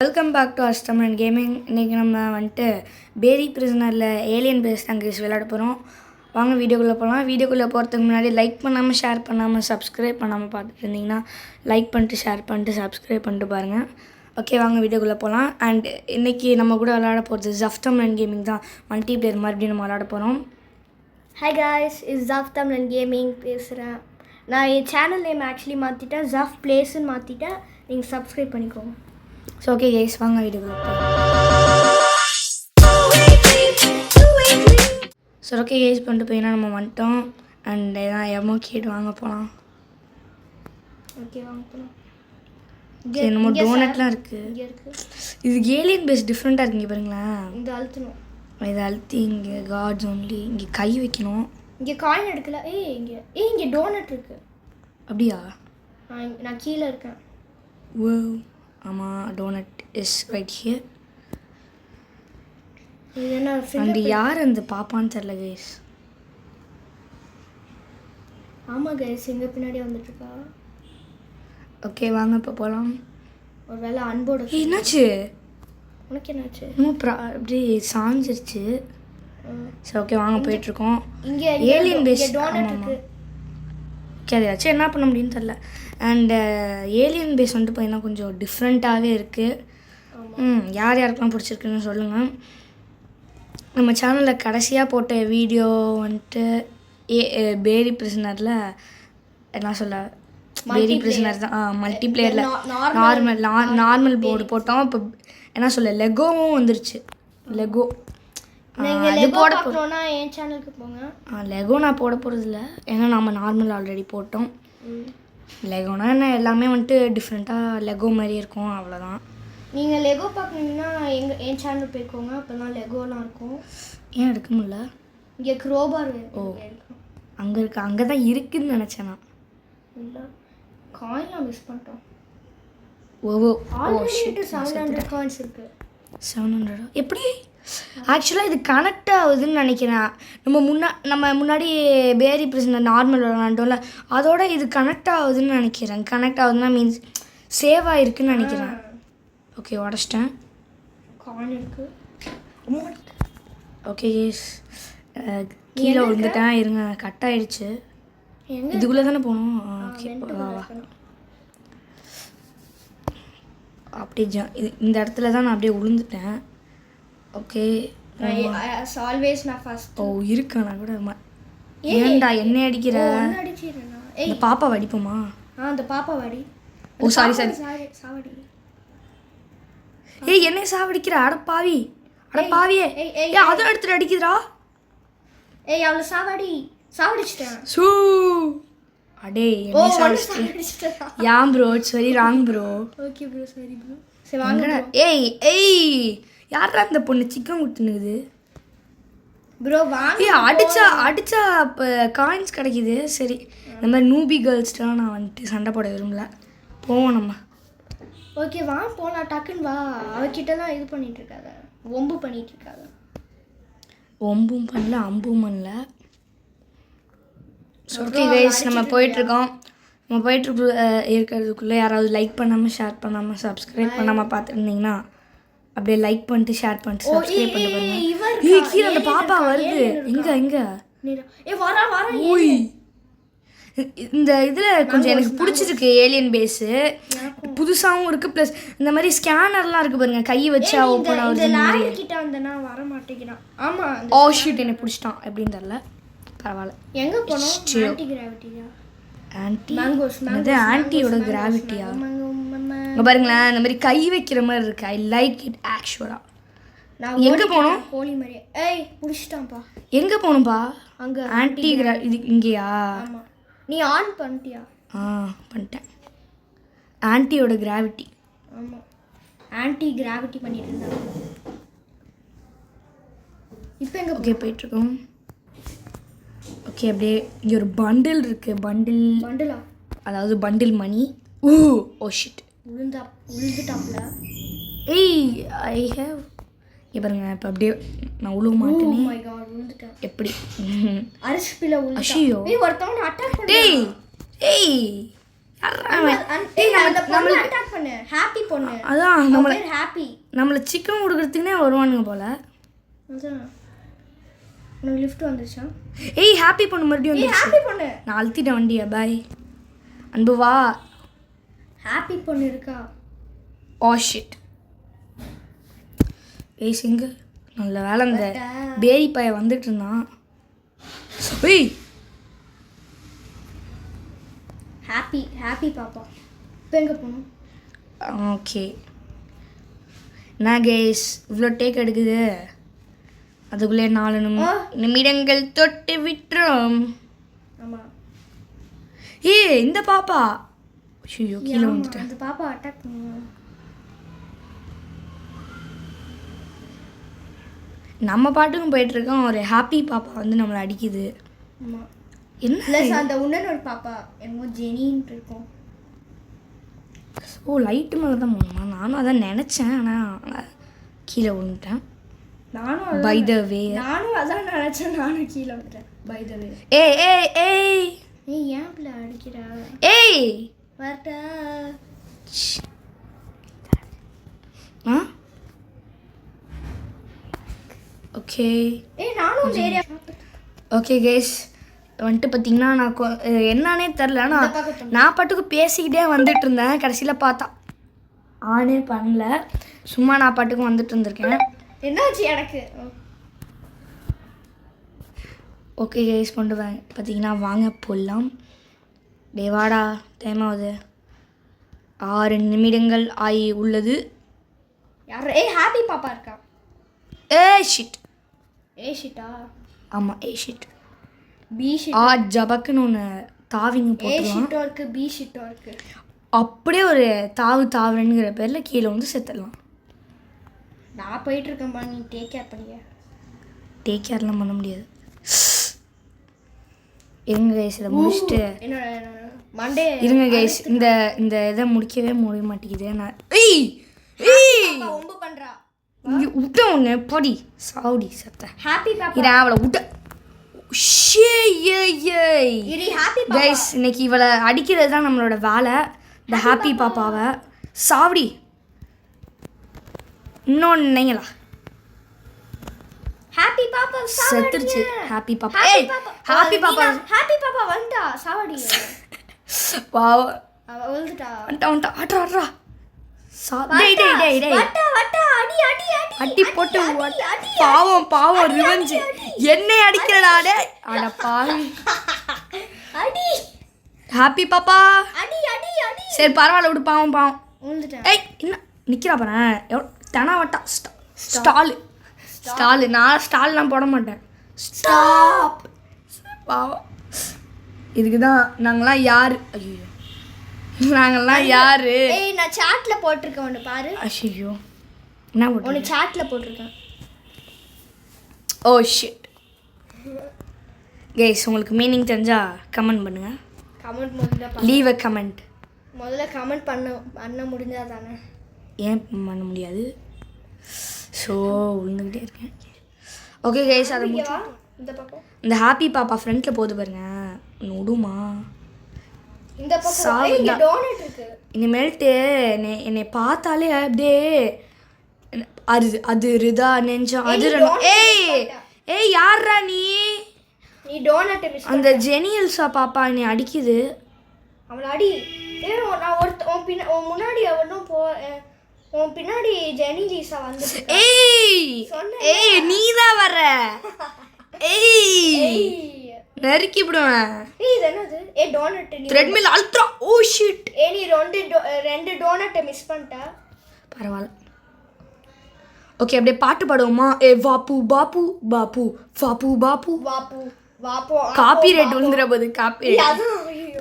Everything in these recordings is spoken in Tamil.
வெல்கம் பேக் டு அஸ்டம் அண்ட் கேமிங். இன்றைக்கி நம்ம வந்துட்டு பேரி பிரிசனரில் ஏலியன் பேஸ் தான் கேஸ் விளையாட போகிறோம். வாங்க வீடியோக்குள்ளே போகலாம். வீடியோக்குள்ளே போகிறதுக்கு முன்னாடி லைக் பண்ணாமல் ஷேர் பண்ணாமல் சப்ஸ்கிரைப் பண்ணாமல் பார்த்துட்டு இருந்தீங்கன்னா லைக் பண்ணிட்டு ஷேர் பண்ணிட்டு சப்ஸ்கிரைப் பண்ணிட்டு பாருங்கள். ஓகே, வாங்க வீடியோக்குள்ளே போகலாம். அண்ட் இன்றைக்கி நம்ம கூட விளையாட போகிறது ஜஃப்தம் அண்ட் கேமிங் தான். மல்டி பிளேயர் மறுபடியும் நம்ம விளையாட போகிறோம். ஹாய் காய்ஸ், இஸ் ஜஃப்தம் அண்ட் கேமிங் பேசுகிறேன். நான் என் சேனல் நேம் ஆக்சுவலி மாற்றிட்டேன், ஜஃப் பிளேஸ்ன்னு மாற்றிட்டேன். நீங்கள் சப்ஸ்கிரைப் பண்ணிக்கோங்க. ஸோ ஓகே கைஸ், வாங்க வீடியோக்குள்ளே போகலாம். ஸோ ஓகே கைஸ், பண்ணிட்டு போயின்னா நம்ம வந்துட்டோம். அண்ட் எதாவது எமோ கேட்டு வாங்க போகலாம். ஓகே, வாங்க போகலாம். நம்ம டோனட்லாம் இருக்குது. இங்கே இருக்குது. இது ஏலியன் பேஸ் டிஃப்ரெண்ட்டாக இருக்குங்க பாருங்களேன். இந்த அழுத்தணும், இதை அழுத்தி இங்கே கார்ட்ஸ் ஒன்லி இங்கே கை வைக்கணும். இங்கே காயின் எடுக்கல. இங்கே டோனட் இருக்குது. அப்படியா? நான் கீழே இருக்கேன். ஓ ஆமாம், டோனட் இஸ் ரைட் ஹியர். இது என்ன அண்ட் யார் அந்த பாப்பான்னு தெரில கைஸ். ஆமாம் கைஸ், எங்கள் பின்னாடியே வந்துட்டுருக்கா. ஓகே வாங்க இப்போ போகலாம். ஒரு வேளை அன்போட என்னாச்சு? உனக்கு என்னாச்சு? அப்படி சாஞ்சிருச்சு. சரி ஓகே வாங்க போயிட்டுருக்கோம். இங்கே ஏலியன் பேஸ் டோனட் இருக்குது. ஓகே, அதை வச்சு என்ன பண்ண முடியும்னு தெரில. அண்டு ஏலியன் பேஸ் வந்துட்டு பார்த்தீங்கன்னா கொஞ்சம் டிஃப்ரெண்ட்டாகவே இருக்குது. யார் யாருக்கெல்லாம் பிடிச்சிருக்குன்னு சொல்லுங்கள். நம்ம சேனலில் கடைசியாக போட்ட வீடியோ வந்துட்டு பேரி பிரிசனரில் என்ன சொல்ல, பேரி பிரிசனர் தான். மல்டி பிளேயரில் நார்மல் போர்டு போட்டோம். இப்போ என்ன சொல்ல, லெகோவும் வந்துருச்சு. லெகோ அது போட போகிறோன்னா என் சேனலுக்கு போங்க. லெகோ நான் போட போகிறது இல்லை, ஏன்னா நம்ம நார்மல் ஆல்ரெடி போட்டோம். லெகோனா என்ன, எல்லாமே வந்துட்டு டிஃப்ரெண்ட்டாக லெகோ மாதிரி இருக்கும், அவ்வளோதான். நீங்கள் லெகோ பார்க்கணுன்னா என் சேனல் போய்க்கோங்க, அப்போ தான் லெகோலாம் இருக்கும். ஏன் எடுக்க முடியல? இங்கே க்ரோபார். ஓ அங்கே இருக்கு, அங்கே தான் இருக்குதுன்னு நினச்சேன் நான். இல்லை, காயின்லாம் மிஸ் பண்ணிட்டோம். ஓ ஆல்ரெடி 700 காயின்ஸ் இருக்குது. 700 எப்படி? ஆக்சுவலாக இது கனெக்ட் ஆகுதுன்னு நினைக்கிறேன். நம்ம முன்னாடி பேரி பிரிசனர் நார்மல் விளாண்டோம்ல, அதோட இது கனெக்ட் ஆகுதுன்னு நினைக்கிறேன். கனெக்ட் ஆகுதுன்னா மீன்ஸ் சேவ் ஆகிருக்குன்னு நினைக்கிறேன். ஓகே, உடச்சிட்டேன். காயின் இருக்குது. ஓகே எஸ், கீழே விழுந்துட்டேன். இருங்க, கட் ஆகிடுச்சு. இதுக்குள்ளே தானே போகணும். ஓகே வா. அப்படி இந்த இடத்துல தான் நான் அப்படியே விழுந்துட்டேன். ஓகே, ஆல்வேஸ் நான் ஃபர்ஸ்ட். ஓ இருக்கானா கூட. ஏன்டா என்ன அடிக்கிற? இந்த பாப்பா வடிப்போமா? அந்த பாப்பா வடி. ஓ சாரி சாவடி. ஏய் என்னை சாவடிக்கிற? அட பாவியே. ஏய் அதை எடுத்துட்டு அடிக்குதுடா. ஏய் அவளை சாவடிச்சிட்டேன். சூ அடே என்ன சாவடிச்சிட்டேன். யாம் bro, it's very wrong bro. Okay bro, சரி ப்ரோ. சரி வாங்க. ஏய் யாரா இந்த பொண்ணு சிக்கன் குத்துனுக்குது ப்ரோ? வாங்க. அடிச்சா இப்போ காயின்ஸ் கிடைக்கிது. சரி, இந்த மாதிரி நூபி கேர்ள்ஸ்லாம் நான் வந்துட்டு சண்டை போட விரும்பல. போவோம் நம்ம. ஓகே வாங்க போகலாம், டக்குன்னு வா. அவகிட்ட தான் இது பண்ணிட்டு இருக்காங்க, ஒம்பு பண்ணிட்டு இருக்காங்க. ஒம்பும் பண்ணல, அம்பும் பண்ணல. ஓகே கைஸ், நம்ம போயிட்டுருக்கோம். இருக்கிறதுக்குள்ளே யாராவது லைக் பண்ணாமல் ஷேர் பண்ணாமல் சப்ஸ்கிரைப் பண்ணாமல் பார்த்துருந்தீங்கன்னா அப்படியே லைக் பண்ணிட்டு ஷேர் பண்ணிட்டு சப்ஸ்கிரைப் பண்ணிட்டு பாருங்க. கீழே அந்த பாப்பா வருது. எங்க ஓய், இந்த இதில் கொஞ்சம் எனக்கு பிடிச்சிருக்கு ஏலியன் பேஸு. புதுசாகவும் இருக்குது, ப்ளஸ் இந்த மாதிரி ஸ்கேனர்லாம் இருக்குது பாருங்க, கை வச்சா ஓப்பன் ஆகுது. வர மாட்டேங்கிறான். ஆமாம், ஓ ஷீட் என்னை பிடிச்சிட்டான் எப்படின்னு தெரில. பரவாயில்ல. எங்கே போனோம்? ஆன்டி கிராவிட்டியா? ஆன்டியோட கிராவிட்டியா? இங்கே பாருங்களேன், இந்த மாதிரி கை வைக்கிற மாதிரி இருக்கு. ஐ லைக் இட் ஆக்சுவலாக. நான் எங்கே போனோம்? கோழி மாதிரியே. ஏய் பிடிச்சிட்டான்ப்பா. எங்கே போகணும்ப்பா? அங்கே ஆன்டி இது இங்கேயா? ஆமாம். நீ ஆன் பண்ணிட்டியா? பண்ணிட்டேன். ஆன்டியோட கிராவிட்டி. ஆமாம், ஆன்டி கிராவிட்டி பண்ணிட்டு இருந்தாங்க. இப்போ எங்கே? ஓகே போயிட்டுருக்கோம். ஓகே, அப்படியே இங்கே ஒரு பண்டில் இருக்குது. பண்டிலா அதாவது பண்டில் மணி. Oh shit, விழுந்துட்டாப்ல. ஏய் ஐ ஹேவ் இங்கே பாருங்க. இப்போ அப்படியே நான் உழுவ மாட்டேனே. Oh my god, விழுந்துட்டேன். எப்படி? அரிசில விழுந்துட்டேன். அஷியோ. ஒருத்தவங்க அட்டாக் பண்ணி. ஏய் அட்டாக் பண்ணு ஹாப்பி பொண்ணு அதான் நம்மள ஹாப்பி நம்மள சிக்கன் கொடுக்கறதுக்குனே வருவானுங்க போல. அதான் உனக்கு லிஃப்ட் வந்துச்சா? ஏய் ஹாப்பி பொண்ணு மறுபடியும் வந்துருச்சு. ஹாப்பி பொண்ணு நான் அழுத்திட்டேன் வண்டியை. பாய் அன்பு வா. ஹாப்பி பொண்ணு இருக்கா? Oh shit. ஏய் சிங்கு நல்ல வேலை இந்த பேரி பைய வந்துட்டு இருந்தான். ஏய் ஹாப்பி பாப்பா இப்போ எங்கே போகணும்? ஓகே நான் கேஸ் இவ்வளோ டேக் எடுக்குது. அதுக்குள்ளே 4 நிமிடங்கள் தொட்டு விட்டுரும். ஆமாம். இந்த பாப்பா ஐயோ கீழே வந்துட்டேன். அந்த பாப்பா அட்டாக் பண்ணுவோம். நம்ம பாட்டுக்கும் போயிட்டுருக்கோம். ஒரு ஹாப்பி பாப்பா வந்து நம்மளை அடிக்குது. ஆமாம். என்ன ப்ளஸ் அந்த உன்னோட பாப்பா என்னமோ ஜெனின்னு இருக்கும். ஓ லைட்டு மேலே தான் போகணுமா? நானும் அதான் நினச்சேன். ஆனால் கீழே விழுந்துட்டேன். நானும் பை த வே அதான் நினச்சேன். நானும் கீழே வந்துட்டேன். பை த வே. ஏய் ஏய் ஏய் ஏய் ஏன் பிள்ளை அடிக்கிறா? ஏய் வரட்டா? ஆ ஓகே ஏய் நானும் இந்த ஏரியா. ஓகே கேஸ் வந்துட்டு பார்த்தீங்கன்னா நான் என்னன்னே தெரில. நான் பாட்டுக்கு பேசிக்கிட்டே வந்துட்டு இருந்தேன். கடைசியில் பார்த்தா ஆனே பண்ணல. சும்மா நான் பாட்டுக்கு வந்துட்டு இருந்திருக்கேன். என்னாச்சு எனக்கு? ஓகே கேஸ் கொண்டு பார்த்தீங்கன்னா வாங்க போடலாம். வாடா டைம் ஆகுது. 6 நிமிடங்கள் ஆகி உள்ளது. யார்? ஹாப்பி பாப்பா இருக்கா? ஷிட். ஷிட்டா? ஆமாம் ஷிட். B shit. ஜபக்குன்னு ஒன்று தாவிங்க போட்டுருவான். ஷிட்டோ இருக்கு, பி ஷிட்டோ இருக்கு. அப்படியே ஒரு தாவுறேங்கிற பேரில் கீழே வந்து செத்துடலாம். நான் போயிட்டு இருக்கேன்ப்பா, நீ டேக் கேர் பண்ணிக்க. டேக் கேர்லாம் பண்ண முடியாது. இருங்க கைஸ் இதை முடிச்சுட்டு மண்டே இருங்க கைஸ் இந்த இதை முடிக்கவே முடிய மாட்டேங்குது. நான் ஒம்பு பண்றா விட்ட ஒன்று பொடி சாவுடி சத்த ஹாப்பி பாப்பா. இதை அவளை விட்ட கைஸ் இன்னைக்கு இவளை அடிக்கிறது தான் நம்மளோட வேலை. இந்த ஹாப்பி பாப்பாவை சாவடி. இன்னொன்று நினைங்களா ஹாப்பி பாப்பா செத்துருச்சு. ஹாப்பி பாப்பா ஏய் ஹாப்பி பாப்பா வந்தா சாவடி. வாவ் அவ வந்துட்டா. வந்துட்டா ஆட்ரா டேய் டேய் டேய் டேய் வட்டா அடி அடி அடி அடி போட்டு பாவம் ரிவெஞ்ச் என்னை அடிக்கிறடா டேய். அட பாவி அடி ஹாப்பி பாப்பா அடி அடி அடி. சரி பரவாயில்ல விடு. பாவம் வந்துட்டேன். ஏய் என்ன நிற்கிறா பாரு. தனா வட்டா ஸ்டாலு. நான் ஸ்டால்லாம் போட மாட்டேன். ஸ்டாப். பாவம். இதுக்கு தான் நாங்களாம் யார்? ஐயோ நாங்கள்லாம் யாரு? ஏய் நான் சாட்ல போட்டிருக்கேன் ஒன்று பாரு. ஐயோ என்ன போட்டு? ஒன்று சாட்ல போட்டிருக்கேன். Oh shit. கைஸ் உங்களுக்கு மீனிங் தெரிஞ்சா கமெண்ட் பண்ணுங்க. கமெண்ட் முதல்ல லீவ் அ கமெண்ட். முதல்ல கமெண்ட் பண்ண முடிஞ்சா தானே. ஏன் பண்ண முடியாது? ஸோ விழுந்துக்கிட்டே இருக்கேன். ஓகே கைஸ் அதை முடிச்சு இந்த பக்கம் இந்த ஹாப்பி பாப்பா ஃப்ரண்ட்டில் போகுது பாருங்க. விடுமா இந்த பக்கம் இங்க டோனட் இருக்கு. இனிமேல்ட்டு என்னை பார்த்தாலே அப்படியே அது ரிதா நெஞ்சம் அது. ஏய் யார்ரா நீ டோனட் மிஸ். அந்த ஜெனியல்ஸா பாப்பா நீ அடிக்குது. அவளை அடி. நான் உன் முன்னாடி அவனும் உன் பின்னாடி ஜெனி லீசா வந்து. ஏய் நீ தான் வர. நறுக்கி விடுவேன். இது என்னது? Donut treadmill ultra. Oh shit. நீ ரெண்டு டோனட் மிஸ் பண்ணிட்ட. பரவாயில்ல. ஓகே அப்படியே பாட்டு பாடுவோமா? வாப்பு பாப்பு பாப்பு பாப்பு பாப்பு வாப்பு வாப்பு. காப்பி ரேட் வந்துற போது. காப்பி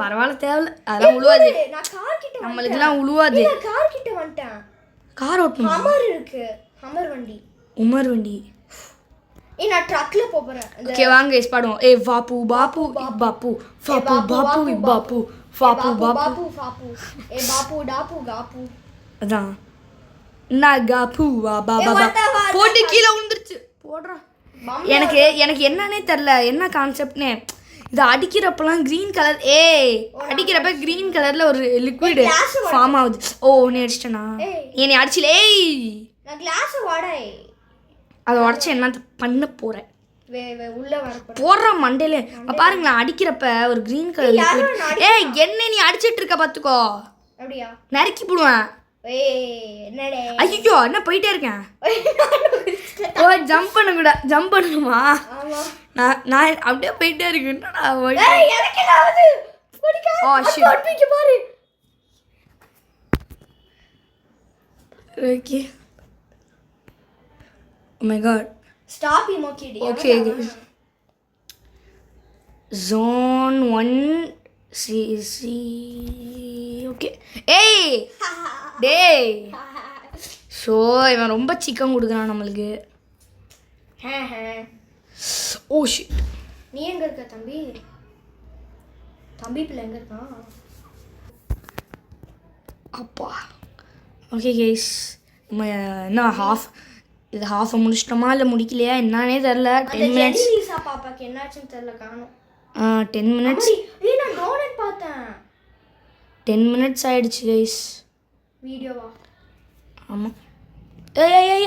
பரவாயில்ல தேவையில்ல. அதெல்லாம் உழுவாது. நம்மளுக்குலாம் உழுவாது. கார் கிட்ட வந்துட்டேன். கார் ஓட்டணும். ஹமர் இருக்கு. ஹமர் வண்டி. உமர் வண்டி. நான் ட்ரக்ல போறேன். ஓகே வாங்க கைஸ் பாடுவோம். வாப்பு பாப்பு பாப்பு பாப்பு பாப்பு பாப்பு பாப்பு பாப்பு பாப்பு. பாப்பு டாப்பு காப்பு. அதான் நான் காப்பு வா பாபா போட்டு கீழே விழுந்துருச்சு. போடுறா. எனக்கு என்னன்னே தெரில என்ன கான்செப்ட்னே. இது அடிக்கிறப்பெல்லாம் க்ரீன் கலர் அடிக்கிறப்ப க்ரீன் கலரில் ஒரு லிக்விடு ஃபார்ம் ஆகுது. நீ அடிச்சிட்டனா? நீ அடிச்சில? நான் கிளாஸ் உடை. அதை உடச்சி என்ன பண்ண போகிறேன்? உள்ள வர போடுற மண்டையில பாருங்களேன், அடிக்கிறப்ப ஒரு க்ரீன் கலர் லிக்விட். என்ன நீ அடிச்சிட்டு இருக்க பார்த்துக்கோ, அப்படியா? நறுக்கி போடுவேன். ஐயோ என்ன போயிட்டே இருக்கேன். ஜம்ப் பண்ணக்கூடா, ஜம்ப் பண்ணணுமா? நான் அப்படியே போயிட்டே இருக்கேன். Okay, oh my god, stop emoji. Okay, zone 1 CC. okay, டேய் ஸோ இவன் ரொம்ப சிக்கன் கொடுக்குறான் நம்மளுக்கு. ஷிட். நீ எங்க இருக்க தம்பி? தம்பி பிள்ளை எங்க இருக்கான்? அப்பா. ஓகே கைஸ், நம்ம என்ன இது ஹாஃபை முடிச்சிட்டோமா இல்லை முடிக்கலையா என்னன்னே தெரில. 10 minutes. பாப்பாக்கு என்னாச்சுன்னு தெரியல, காணோம். 10 minutes. நான் டோனட் பார்த்தேன். 10 minutes ஆயிடுச்சு கைஸ். வீடியோவா? ஆமாம். ஏய்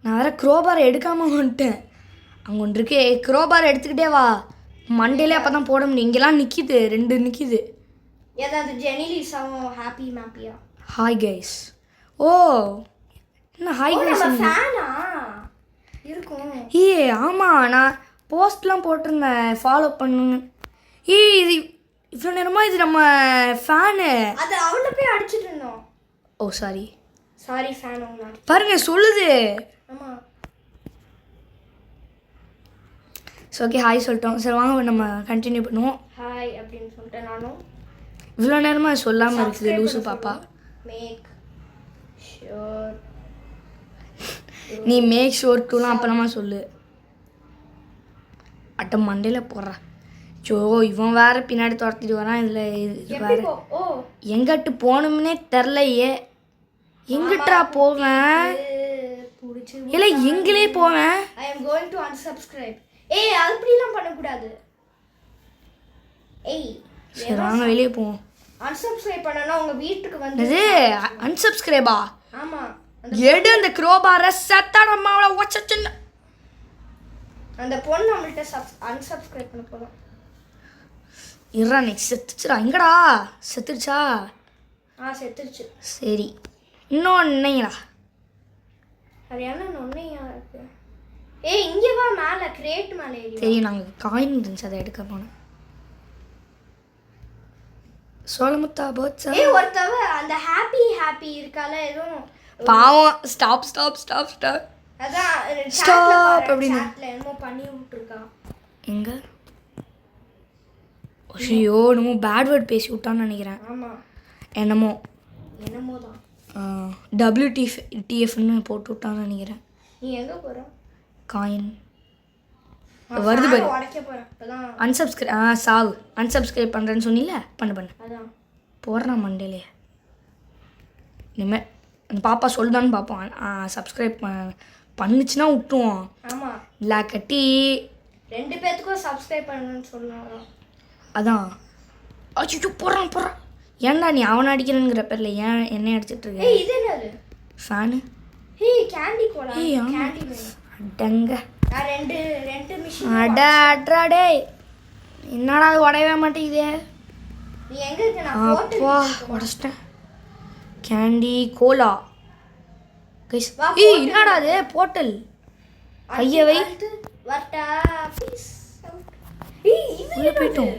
நான் வேறு க்ரோபாரை எடுக்காமல் வந்துட்டேன். அங்கே ஒன்று இருக்கே, க்ரோபாரை எடுத்துக்கிட்டே வா. மண்டேலே அப்போ தான் போட முடியும். இங்கெல்லாம் நிற்கிது, 2 நிற்கிது. ஏதாவது ஜெனிலிசாவும் ஹாப்பி மேப்பியா? Hi guys. என்ன ஹாய் கைஸ் இருக்கும்? ஆமாம், நான் போஸ்ட்லாம் போட்டிருந்தேன், ஃபாலோ பண்ணுங்க. இது இவ்வளோ நேரமா இது நம்ம ஃபேனு. அது அவன்கிட்ட போய் அடிச்சுட்டு இருந்தோம். சாரி ஃபேன் அவங்க பாருங்க சொல்லுது. ஆமாம். ஸோ ஓகே, ஹாய் சொல்லிட்டோம். சரி வாங்க நம்ம கண்டினியூ பண்ணுவோம். ஹாய் அப்படின்னு சொல்லிட்டு நானும் இவ்வளோ நேரமாக சொல்லாமல் இருக்குது லூசு பாப்பா. மேக் ஷோர் நீ மேக் ஷோர் டூலாம் அப்புறமா சொல்லு. அட்ட மண்டையில் போடுற. இவன் வேற பின்னாடி துரத்திட்டு வரான். இதில் வேற எங்கிட்டு போகணும்னே தெரிலையே. எங்கிட்டா போவேன்? இல்லை எங்களே போவேன். ஐ அம் கோயிங் டு unsubscribe. அப்படிலாம் பண்ணக்கூடாது. சரி வாங்க வெளியே போவோம். unsubscribe பண்ணனா உங்க வீட்டுக்கு வந்து இது unsubscribe-ஆ? ஆமா. எடு அந்த க்ரோபாரை சத்தானம்மாவோட ஒச்சச்சன்னு. அந்த பொண்ணு நம்மள்ட்ட unsubscribe பண்ண போறோம். இருடா, நெக்ஸ்ட் செத்துச்சுடா. எங்கடா செத்துருச்சா? செத்துருச்சு. சரி, இன்னொன்னைங்களா? அது என்ன ஒன்னையா இருக்கு? இங்கே வா, மேலே கிரேட் மேலே ஏறி. சரி, நாங்கள் காயின் இருந்துச்சு அதை எடுக்க போனோம். சோழமுத்தா போச்சா? ஒருத்தவ அந்த ஹாப்பி இருக்கால, எதுவும் பாவம். ஸ்டாப் ஸ்டாப் ஸ்டாப் ஸ்டாப் அதான் ஸ்டாப் அப்படின்னு என்னமோ பண்ணி விட்டுருக்கா. எங்க? ஐயோ, என்னமோ பேட் வேர்ட் பேசி விட்டான்னு நினைக்கிறேன். ஆமாம், என்னமோ தான் WTFன்னு போட்டு விட்டான்னு நினைக்கிறேன். நீ எங்கே போகிற? காயின் வருது பாரு. உடைக்க போகிறேன். சாவு. unsubscribe பண்ணுறேன்னு சொன்னில, பண்ணு அதான் போடுறான் மண்டேலே. இனிமேல் அந்த பாப்பா சொல்லுதான்னு பார்ப்போம். சப்ஸ்கிரைப் பண்ணுச்சுன்னா விட்டுருவோம். ஆமாம், இல்லை கட்டி 2 பேத்துக்கும் சப்ஸ்கிரைப் பண்ணணும்னு சொல்லலாம். அதான். அச்சோ போடுறான். ஏன்டா நீ அவனை அடிக்கிறேங்கிற பேரில் ஏன் என்ன அடிச்சிட்டு இருக்க? இது என்னது? ஃபேனு. Candy Cola. கேண்டி அடங்க. நான் ரெண்டு மிஷின். அடாடே, என்னடா அது உடையவே மாட்டேங்குதே. நீ எங்க இருக்க? நான் அப்பா உடைச்சிட்டேன். Candy Cola. என்னடா அது? போர்ட்டல். கையை வை. வரட்டா ப்ளீஸ். உள்ள போயிட்டோம்.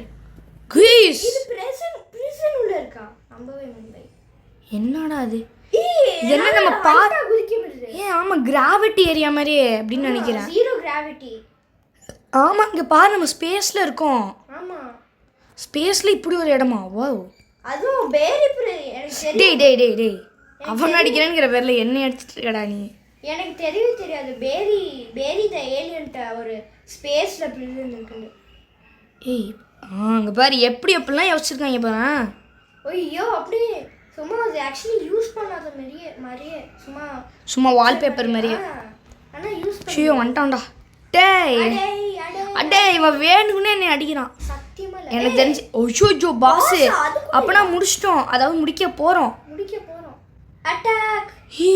குயிஸ். இது பிரிசன் உள்ள இருக்கா? நம்பவே முடியல. என்னடா அது? இது என்ன நம்ம பாத்தா குதிக்க முடியுது? ஆமா, கிராவிட்டி ஏரியா மாதிரி அப்படின்னு நினைக்கிறேன். Zero gravity. ஆமா, இங்க பாரு நம்ம ஸ்பேஸ்ல இருக்கோம். ஆமா, ஸ்பேஸ்ல இப்படி ஒரு இடமா? வாவ். அதுவும் பேரி எனக்கு தெரியும். டேய் அவன் அடிக்கிறேங்கிற பேர்ல என்ன அடிச்சிட்டு இருக்கடா நீ? எனக்கு தெரியாது. பேரி த ஏலியன்ட்ட ஒரு ஸ்பேஸ்ல பிரிசன் இருக்குது. அங்கே பாரு எப்படிலாம் யோசிச்சிருக்காங்க பாரு. ஐயோ, அப்படியே சும்மா அது ஆக்சுவலி யூஸ் பண்ணாத மாதிரியே சும்மா வால்பேப்பர் மாதிரியே. ஆனால் யூஸ் வந்துட்டான்டா. டேய் அடே இவன் வேணுக்குன்னு என்னை அடிக்கிறான். சத்தியமா இல்ல. எனக்கு தெரிஞ்சு ஓஷோ பாஸு அப்பனா முடிச்சிட்டோம், அதாவது முடிக்க போகிறோம். அட்டாக்.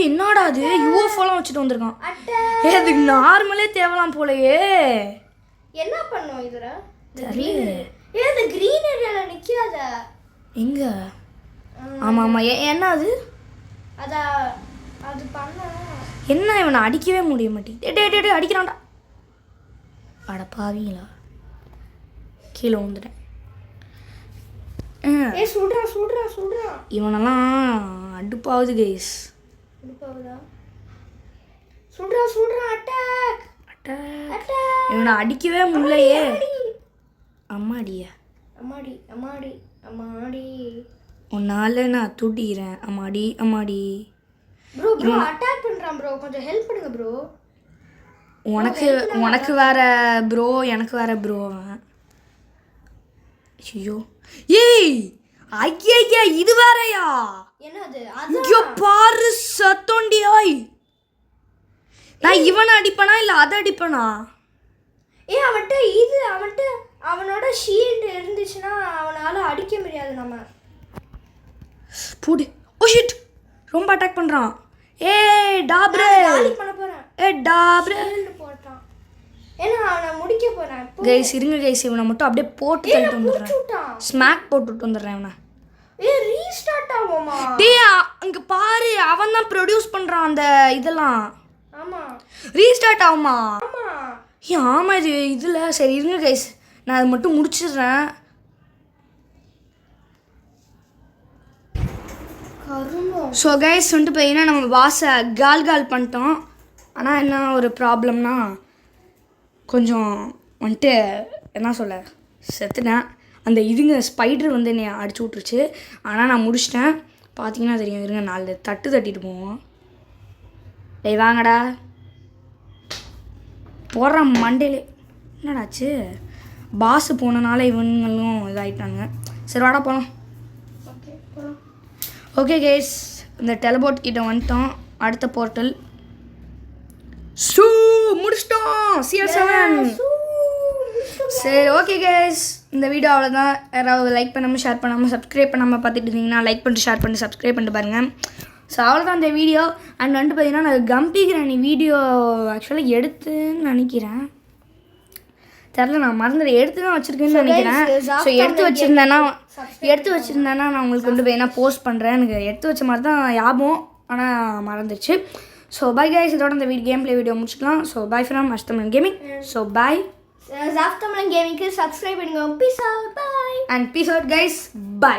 என்னடா அது யூஎஃப்ஓலாம் வச்சுட்டு வந்திருக்கான். அட்டாக். அதுக்கு நார்மலே தேவலாம் போலயே. என்ன பண்ணோம் இதுல? தெரியல. இந்த கிரீன் ஏரியால நிக்காத. எங்க? ஆமா ஆமா. என்ன அது? அது பண்ண என்ன இவனை அடிக்கவே முடிய மாட்டேங்குது. டே அடிக்கிறான்டா. அட பாவீங்களா, கீழே வந்துட்டேன். சுடுறா. இவனெல்லாம் அடுப்பாவது கைஸ். சுடுறா. அட்டாக். இவனை அடிக்கவே முடியலையே. அம்மாடி உன்னால நான் துடிக்கிறேன். அம்மாடி ப்ரோ அட்டாக் பண்றான் ப்ரோ, கொஞ்சம் ஹெல்ப் பண்ணுங்க ப்ரோ. உனக்கு வேற ப்ரோ, எனக்கு வேற ப்ரோ. ஐயோ ஏய் ஐயா இது வேறயா? என்னது? ஐயோ பாரு சத்தோண்டியாய். நான் இவனை அடிப்பனா இல்லை அதை அடிப்பனா? அவன்கிட்ட அவனோட ஷீல்டு இருந்துச்சுன்னா அவனால அடிக்க முடியாது. நம்ம போடு. ஓ ஷிட், ரொம்ப அட்டாக் பண்றான். டாப்ரே பண்ண போறேன். டாப்ரே போட்டான். ஏன்னா அவனை முடிக்க போறேன். கைஸ் இருங்க கைஸ், இவனை மட்டும் அப்படியே போட்டு தள்ளிட்டு வந்துடுறேன். ஸ்மாக் போட்டுட்டு வந்துடுறேன் இவனை. ரீஸ்டார்ட் ஆகுமா? அங்க பாரு, அவன் தான் ப்ரொடியூஸ் பண்றான் அந்த இதெல்லாம். ஆமா ரீஸ்டார்ட் ஆகுமா? ஆமா. ஆமா இது இதுல. சரி இருங்க கைஸ், நான் அதை மட்டும் முடிச்சிடுறேன். ஸோ கைஸ் வந்துட்டு பார்த்தீங்கன்னா நம்ம பாஸை கால் பண்ணிட்டோம். ஆனால் என்ன ஒரு ப்ராப்ளம்னா கொஞ்சம் வந்துட்டு என்ன சொல்ல செத்துட்டேன். அந்த இதுங்க ஸ்பைடர் வந்து என்னை அடிச்சு விட்ருச்சு. ஆனால் நான் முடிச்சிட்டேன். பார்த்தீங்கன்னா தெரியும். இருங்க 4 தட்டு தட்டிட்டு போவோம். டேய் வாங்கடா போடுற மண்டையிலே. என்னடாச்சு? பாஸு போனனால இவங்களும் இதாகிட்டாங்க. சரி வாடா போகலாம். ஓகே கேஸ், இந்த டெலபோர்ட் கிட்ட வந்துட்டோம். அடுத்த போர்ட்டல் முடிச்சிட்டோம். CR7. சரி ஓகே கேஸ், இந்த வீடியோ அவ்வளோதான். யாராவது லைக் பண்ணாமல் ஷேர் பண்ணாமல் சப்ஸ்கிரைப் பண்ணாமல் பார்த்துட்டு இருந்தீங்கன்னா லைக் பண்ணிட்டு ஷேர் பண்ணிட்டு சப்ஸ்கிரைப் பண்ணிட்டு பாருங்கள். ஸோ அவ்வளோதான் இந்த வீடியோ. அண்ட் வந்துட்டு பார்த்தீங்கன்னா நான் கம்பி கிராணி வீடியோ ஆக்சுவலாக எடுத்துன்னு நினைக்கிறேன். தெரில, நான் மறந்துடு எடுத்து தான் வச்சுருக்கேன்னு நினைக்கிறேன். ஸோ எடுத்து வச்சுருந்தேன்னா நான் உங்களுக்கு கொண்டு போய் என்ன போஸ்ட் பண்ணுறேன். எனக்கு எடுத்து வச்ச மாதிரி தான் ஞாபகம், ஆனால் மறந்துடுச்சு. ஸோ பை கைஸ், இதோட இந்த கேம் ப்ளே வீடியோ முடிச்சுக்கலாம். ஸோ பை ஃப்ரம் அஷ்டமன் கேமிங். ஸோ பை ஜாஃப்தமன் கேமிங்க்கு சப்ஸ்கிரைப் பண்ணுங்க. Peace out. Bye and peace out guys. By.